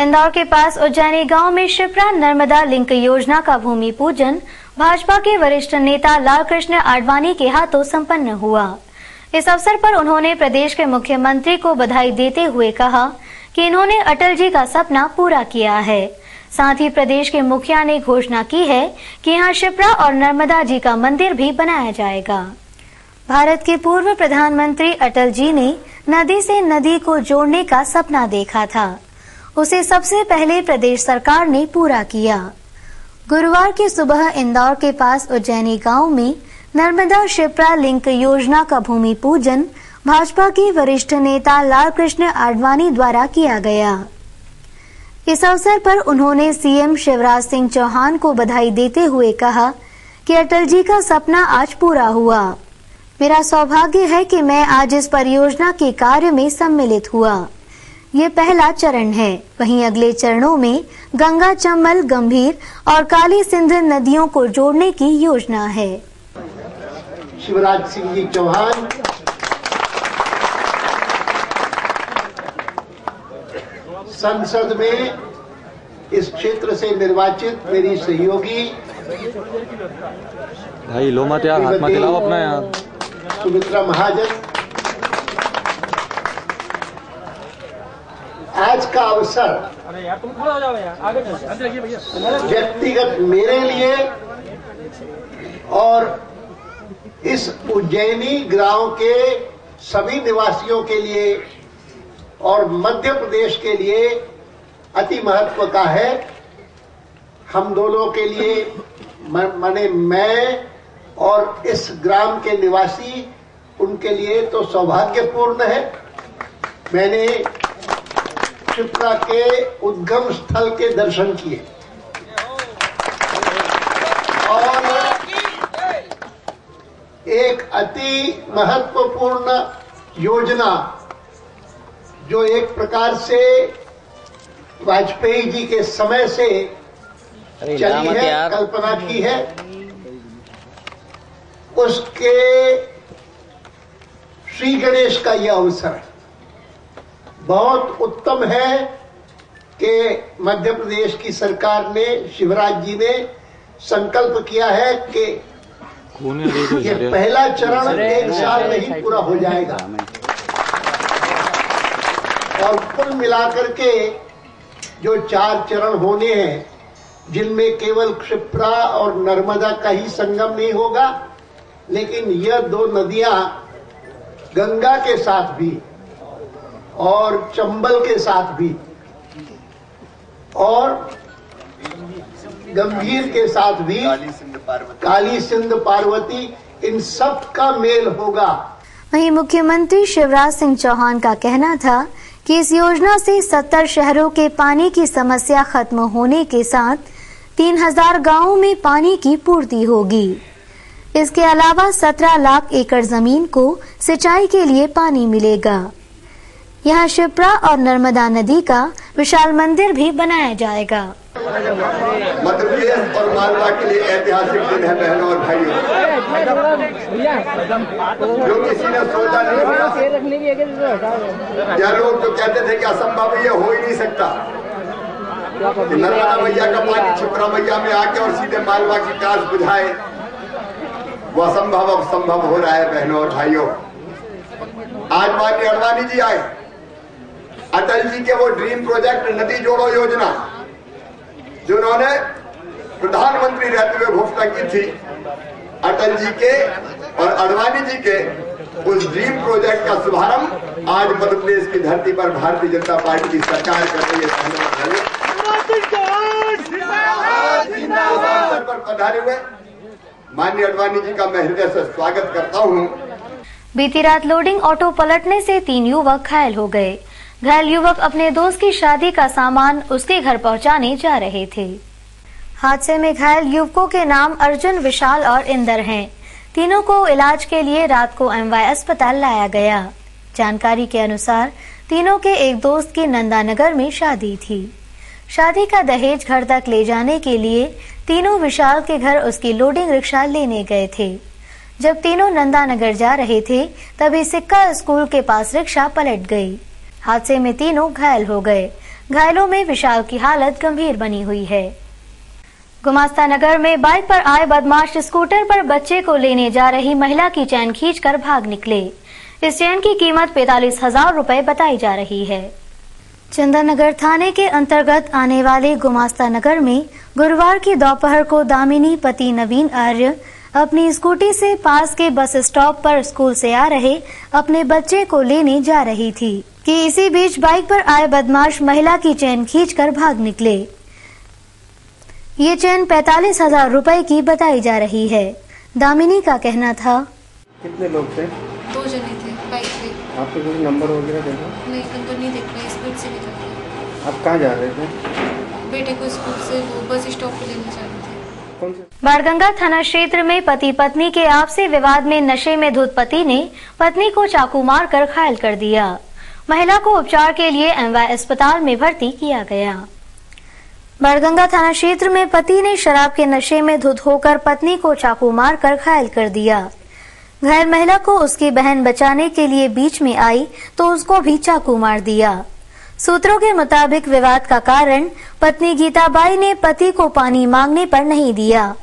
इंदौर के पास उज्जैनी गांव में शिप्रा नर्मदा लिंक योजना का भूमि पूजन भाजपा के वरिष्ठ नेता लालकृष्ण आडवाणी के हाथों संपन्न हुआ। इस अवसर पर उन्होंने प्रदेश के मुख्यमंत्री को बधाई देते हुए कहा कि इन्होंने अटल जी का सपना पूरा किया है। साथ ही प्रदेश के मुखिया ने घोषणा की है कि यहां शिप्रा और नर्मदा जी का मंदिर भी बनाया जाएगा। भारत के पूर्व प्रधानमंत्री अटल जी ने नदी से नदी को जोड़ने का सपना देखा था। उसे सबसे पहले प्रदेश सरकार ने पूरा किया। गुरुवार की सुबह इंदौर के पास उज्जैनी गांव में नर्मदा शिप्रा लिंक योजना का भूमि पूजन भाजपा के वरिष्ठ नेता लालकृष्ण आडवाणी द्वारा किया गया। इस अवसर पर उन्होंने सीएम शिवराज सिंह चौहान को बधाई देते हुए कहा कि अटल जी का सपना आज पूरा हुआ। मेरा सौभाग्य है कि मैं आज इस परियोजना के कार्य में सम्मिलित हुआ। ये पहला चरण है। वहीं अगले चरणों में गंगा, चंबल, गंभीर और काली सिंध नदियों को जोड़ने की योजना है। शिवराज सिंह जी चौहान संसद में इस क्षेत्र से निर्वाचित मेरी सहयोगी भाई लो मत यार, हाथ मत हिलाओ अपना यार। सुमित्रा महाजन, आज का अवसर व्यक्तिगत मेरे लिए और इस उज्जैनी गांव के सभी निवासियों के लिए और मध्य प्रदेश के लिए अति महत्व का है। हम दोनों के लिए माने मैं और इस ग्राम के निवासी, उनके लिए तो सौभाग्यपूर्ण है। मैंने शिप्रा के उद्गम स्थल के दर्शन किए और एक अति महत्वपूर्ण योजना जो एक प्रकार से वाजपेयी जी के समय से चली है, कल्पना की है, उसके श्री गणेश का यह अवसर है। बहुत उत्तम है कि मध्य प्रदेश की सरकार ने, शिवराज जी ने संकल्प किया है कि ये पहला चरण एक साल में ही पूरा हो जाएगा और कुल मिलाकर के जो 4 चरण होने हैं, जिनमें केवल शिप्रा और नर्मदा का ही संगम नहीं होगा, लेकिन यह 2 नदियां गंगा के साथ भी और चंबल के साथ भी और गंभीर के साथ भी, काली सिंध पार्वती, इन सब का मेल होगा। वहीं मुख्यमंत्री शिवराज सिंह चौहान का कहना था कि इस योजना से 70 शहरों के पानी की समस्या खत्म होने के साथ 3000 गांवों में पानी की पूर्ति होगी। इसके अलावा 17 लाख एकड़ जमीन को सिंचाई के लिए पानी मिलेगा। यहाँ शिप्रा और नर्मदा नदी का विशाल मंदिर भी बनाया जाएगा। मध्य प्रदेश और मालवा के लिए ऐतिहासिक दिन है बहनों और भाइयों। जो किसी ने सोचा नहीं होगा। यह लोग तो कहते थे कि असंभव ये हो ही नहीं सकता कि नर्मदा मैया का पानी शिप्रा मैया में आके और सीधे मालवा की प्यास बुझाए। वो असंभव अब संभव हो रहा है बहनों और भाइयों। आज माननीय आडवाणी जी आए, अटल जी के वो ड्रीम प्रोजेक्ट नदी जोड़ो योजना जो उन्होंने प्रधानमंत्री रहते हुए घोषणा की थी, अटल जी के और आडवाणी जी के उस ड्रीम प्रोजेक्ट का शुभारंभ आज मध्य प्रदेश की धरती पर भारतीय जनता पार्टी की सरकार कर रही है। पर पधारे हुए माननीय आडवाणी जी का मैं हृदय से स्वागत करता हूँ। बीती रात लोडिंग ऑटो पलटने से 3 युवक घायल हो गए। घायल युवक अपने दोस्त की शादी का सामान उसके घर पहुंचाने जा रहे थे। हादसे में घायल युवकों के नाम अर्जुन, विशाल और इंदर हैं। तीनों को इलाज के लिए रात को एमवाय अस्पताल लाया गया। जानकारी के अनुसार तीनों के एक दोस्त की नंदानगर में शादी थी। शादी का दहेज घर तक ले जाने के लिए तीनों विशाल के घर उसकी लोडिंग रिक्शा लेने गए थे। जब तीनों नंदानगर जा रहे थे तभी सिक्का स्कूल के पास रिक्शा पलट गई। हादसे में तीनों घायल हो गए। घायलों में विशाल की हालत गंभीर बनी हुई है। गुमास्ता नगर में बाइक पर आए बदमाश स्कूटर पर बच्चे को लेने जा रही महिला की चैन खींचकर भाग निकले। इस चैन की कीमत 45,000 रुपए बताई जा रही है। चंदननगर थाने के अंतर्गत आने वाले गुमास्ता नगर में गुरुवार की दोपहर को दामिनी पति नवीन आर्य अपनी स्कूटी से पास के बस स्टॉप पर स्कूल से आ रहे अपने बच्चे को लेने जा रही थी कि इसी बीच बाइक पर आए बदमाश महिला की चैन खींचकर भाग निकले। ये चैन 45,000 रुपए की बताई जा रही है। दामिनी का कहना था, कितने लोग थे? 2 जने थे बाइक पे। आपके कुछ नंबर वगैरह देखा? नहीं, नंबर नहीं देख रहा, स्पीड से निकल गया। आप कहाँ जा रहे थे? बेटे को स्कूल से वो बस स्टॉप पे लेने जा रहे थे। कौन से? बाड़गंगा थाना क्षेत्र में पति पत्नी के आपसी विवाद में नशे में धुत पति ने पत्नी को चाकू मारकर घायल कर दिया। महिला को उपचार के लिए एमवाय अस्पताल में भर्ती किया गया। बाड़गंगा थाना क्षेत्र में पति ने शराब के नशे में धुत होकर पत्नी को चाकू मारकर घायल कर दिया। घायल महिला को उसकी बहन बचाने के लिए बीच में आई तो उसको भी चाकू मार दिया। सूत्रों के मुताबिक विवाद का कारण पत्नी गीताबाई ने पति को पानी मांगने पर नहीं दिया।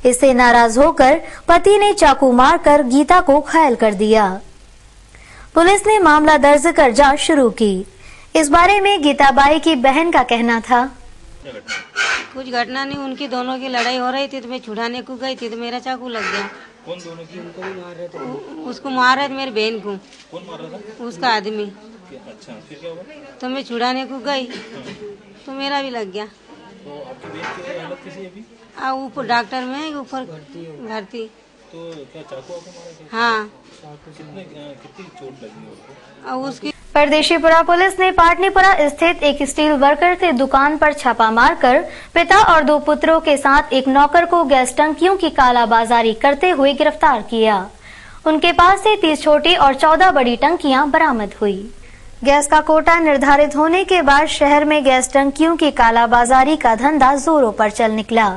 इससे नाराज होकर पति ने चाकू मारकर गीता को घायल कर दिया। पुलिस ने मामला दर्ज कर जांच शुरू की। इस बारे में गीताबाई की बहन का कहना था, कुछ घटना नहीं, उनकी दोनों की लड़ाई हो रही थी तो मैं छुड़ाने को गई थी तो मेरा चाकू लग गया। कौन दोनों की? उनको भी मार रहे थे? उसको मार रहे थे मेरी बहन को। कौन मार रहा था? उसका आदमी। अच्छा, फिर क्या हुआ? तो मैं छुड़ाने को गई तो मेरा भी लग गया। तो आपकी बहन की हालत कैसी है अभी? ऊपर डॉक्टर में ऊपर भर्ती। तो क्या चाकू आपको मारा था? हाँ। कितनी चोट लगी उसको? उसकी परदेशीपुरा पुलिस ने पाटनीपुरा स्थित एक स्टील वर्कर की दुकान पर छापा मारकर पिता और 2 पुत्रों के साथ एक नौकर को गैस टंकियों की कालाबाजारी करते हुए गिरफ्तार किया। उनके पास से 30 छोटी और 14 बड़ी टंकियां बरामद हुई। गैस का कोटा निर्धारित होने के बाद शहर में गैस टंकियों की कालाबाजारी का धंधा जोरों पर चल निकला।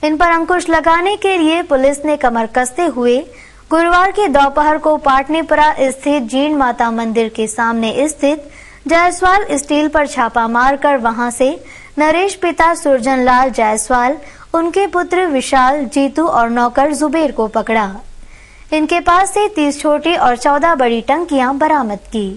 इन पर अंकुश लगाने के लिए पुलिस ने कमर कसते हुए गुरुवार की दोपहर को पाटनीपुरा स्थित जीण माता मंदिर के सामने स्थित जायसवाल स्टील पर छापा मारकर वहां से नरेश पिता सुरजन लाल जायसवाल, उनके पुत्र विशाल, जीतू और नौकर जुबेर को पकड़ा। इनके पास से 30 छोटी और 14 बड़ी टंकियां बरामद की।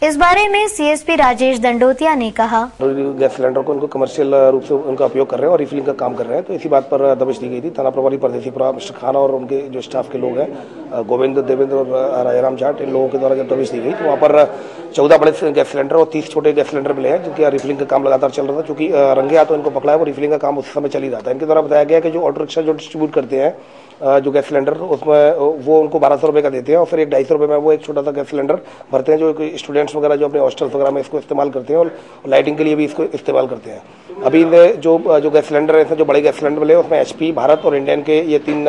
इस बारे में सीएसपी राजेश दंडोतिया ने कहा, गैस सिलेंडर को उनको कमर्शियल रूप से उनका उपयोग कर रहे हैं और रिफिलिंग का काम कर रहे हैं, तो इसी बात पर दबिश दी गई थी। थाना प्रभारी परदेशीपुरा मिस्टर खान और उनके जो स्टाफ के लोग हैं गोविंद, देवेंद्र और राजाराम जाट, इन लोगों के द्वारा जब दबिश दी गई तो वहाँ पर 14 बड़े गैस सिलेंडर और 30 छोटे गैस सिलेंडर मिले हैं, जिनके रिफिलिंग का काम लगातार चल रहा था। चूंकि रंगे हाथों इनको पकड़ा है, वो रिफिलिंग का काम उस समय चल ही रहा था। इनके द्वारा बताया गया कि जो ऑटो रिक्शा जो डिस्ट्रीब्यूट करते हैं जो गैस सिलेंडर, उसमें वो उनको 1200 रुपये का देते हैं और फिर 250 रुपये में वो एक छोटा सा गैस सिलेंडर भरते हैं, जो स्टूडेंट्स वगैरह जो अपने हॉस्टल्स वगैरह में इसको इस्तेमाल करते हैं और लाइटिंग के लिए भी इसको इस्तेमाल करते हैं। अभी जो गैस सिलेंडर है, जो बड़े गैस सिलेंडर मिले उसमें HP, भारत और इंडियन के ये 3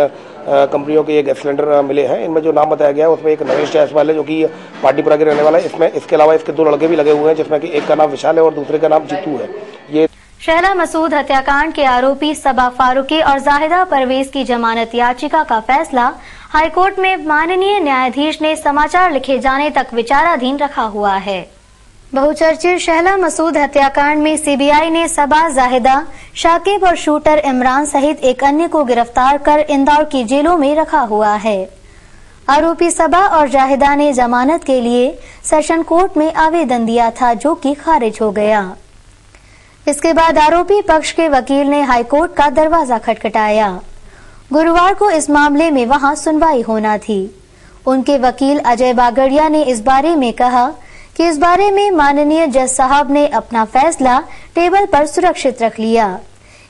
कंपनियों के ये गैस सिलेंडर मिले हैं। इनमें जो नाम बताया गया है उसमें एक नरेश जायसवाल है जो कि पाटनीपुरा के रहने वाला है। इसमें इसके अलावा इसके 2 लड़के भी लगे हुए हैं, जिसमें कि एक का नाम विशाल है और दूसरे का नाम जीतू है। ये शहला मसूद हत्याकांड के आरोपी सबा फारूकी और जाहिदा परवेज की जमानत याचिका का फैसला हाईकोर्ट में माननीय न्यायाधीश ने समाचार लिखे जाने तक विचाराधीन रखा हुआ है। बहुचर्चित शहला मसूद हत्याकांड में सीबीआई ने सबा, जाहिदा, शाकिब और शूटर इमरान सहित एक अन्य को गिरफ्तार कर इंदौर की जेलों में रखा हुआ है। आरोपी सबा और जाहिदा ने जमानत के लिए सेशन कोर्ट में आवेदन दिया था, जो कि खारिज हो गया। इसके बाद आरोपी पक्ष के वकील ने हाईकोर्ट का दरवाजा खटखटाया। गुरुवार को इस मामले में वहां सुनवाई होना थी। उनके वकील अजय बागड़िया ने इस बारे में कहा कि इस बारे में माननीय जज साहब ने अपना फैसला टेबल पर सुरक्षित रख लिया,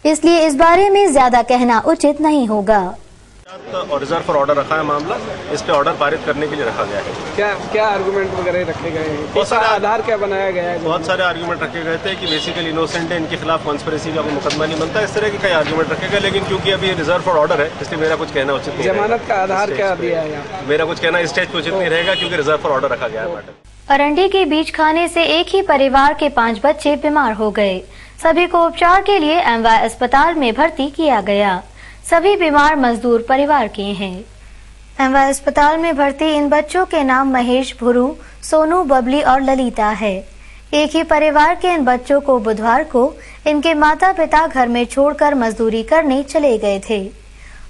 इसलिए इस बारे में ज्यादा कहना उचित नहीं होगा। और रिजर्व फॉर ऑर्डर रखा है मामला, इस पे ऑर्डर पारित करने के लिए रखा गया है। क्या आर्गुमेंट वगैरह रखे गए हैं? बहुत सारे आधार क्या बनाया गया है? बहुत सारे आर्गुमेंट रखे गए थे कि बेसिकली इनोसेंट है, इनके खिलाफ कॉन्स्पिरेसी का कोई मुकदमा नहीं बनता, इस तरह के कई आर्गुमेंट रखे गए। लेकिन क्योंकि अभी रिजर्व फॉर ऑर्डर है, इसलिए मेरा कुछ कहना उचित नहीं। जमानत का आधार क्या दिया है? मेरा कुछ कहना स्टेज पे उचित नहीं रहेगा, क्योंकि रिजर्व फॉर ऑर्डर रखा गया है। अरंडी के बीज खाने से एक ही परिवार के 5 बच्चे बीमार हो गए। सभी को उपचार के लिए एमवाय अस्पताल में भर्ती किया गया। सभी बीमार मजदूर परिवार के हैं। एमवाय अस्पताल में भर्ती इन बच्चों के नाम महेश, भुरू, सोनू, बबली और ललिता है। एक ही परिवार के इन बच्चों को बुधवार को इनके माता पिता घर में छोड़कर मजदूरी करने चले गए थे।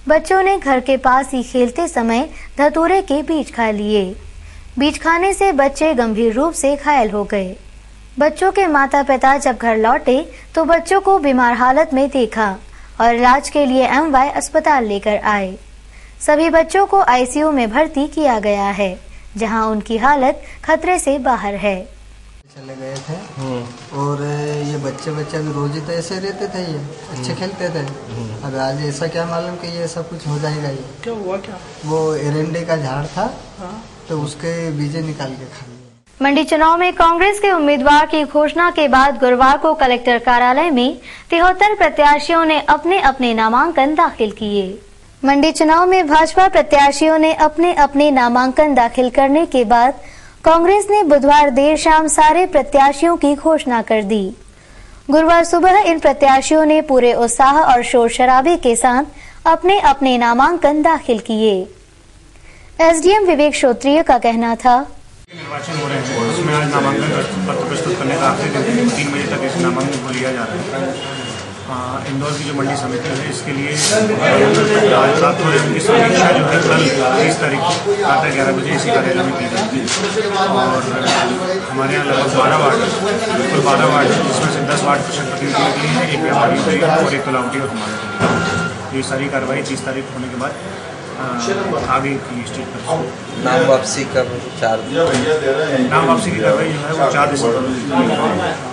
बच्चों ने घर के पास ही खेलते समय धतूरे के बीज खा लिए। बीज खाने से बच्चे गंभीर रूप से घायल हो गए। बच्चों के माता पिता जब घर लौटे तो बच्चों को बीमार हालत में देखा और इलाज के लिए MY अस्पताल लेकर आए। सभी बच्चों को ICU में भर्ती किया गया है, जहां उनकी हालत खतरे से बाहर है। चले गए थे और ये बच्चे अभी रोज ही तो ऐसे रहते थे, ये अच्छे खेलते थे। अब आज ऐसा क्या मालूम कि ये सब कुछ हो जाएगा। ये क्या हुआ? क्या वो एरंडे का झाड़ था, तो उसके बीजे निकाल के खा लिए। मंडी चुनाव में कांग्रेस के उम्मीदवार की घोषणा के बाद गुरुवार को कलेक्टर कार्यालय में 73 प्रत्याशियों ने अपने अपने नामांकन दाखिल किए। मंडी चुनाव में भाजपा प्रत्याशियों ने अपने अपने नामांकन दाखिल करने के बाद कांग्रेस ने बुधवार देर शाम सारे प्रत्याशियों की घोषणा कर दी। गुरुवार सुबह इन प्रत्याशियों ने पूरे उत्साह और शोर शराबे के साथ अपने अपने नामांकन दाखिल किए। SDM विवेक श्रोत्रिय का कहना था, निर्वाचन हो रहे हैं, उसमें आज नामांकन पत्र प्रस्तुत करने का आखिरी दिन है। 3 बजे तक इस नामांकन को लिया जा रहा है। इंदौर की जो मंडी समिति है, इसके लिए आज प्राप्त हो रही उनकी समीक्षा जो है कल 30 तारीख को प्रातः 11 बजे इसी कार्यालय में की जाएगी। और हमारे यहाँ लगभग 12 वार्ड कुल 12 वार्ड है, जिसमें से 10 वार्ड परिषद प्रतिनिधियों के लिए है, 1 व्यापारियों के लिए और 1 तलावटी और हमारे। ये सारी कार्रवाई 30 तारीख होने के बाद आगे की स्टेज पर नाम वापसी का 4 नाम वापसी की कार्रवाई जो है वो 4 दिसंबर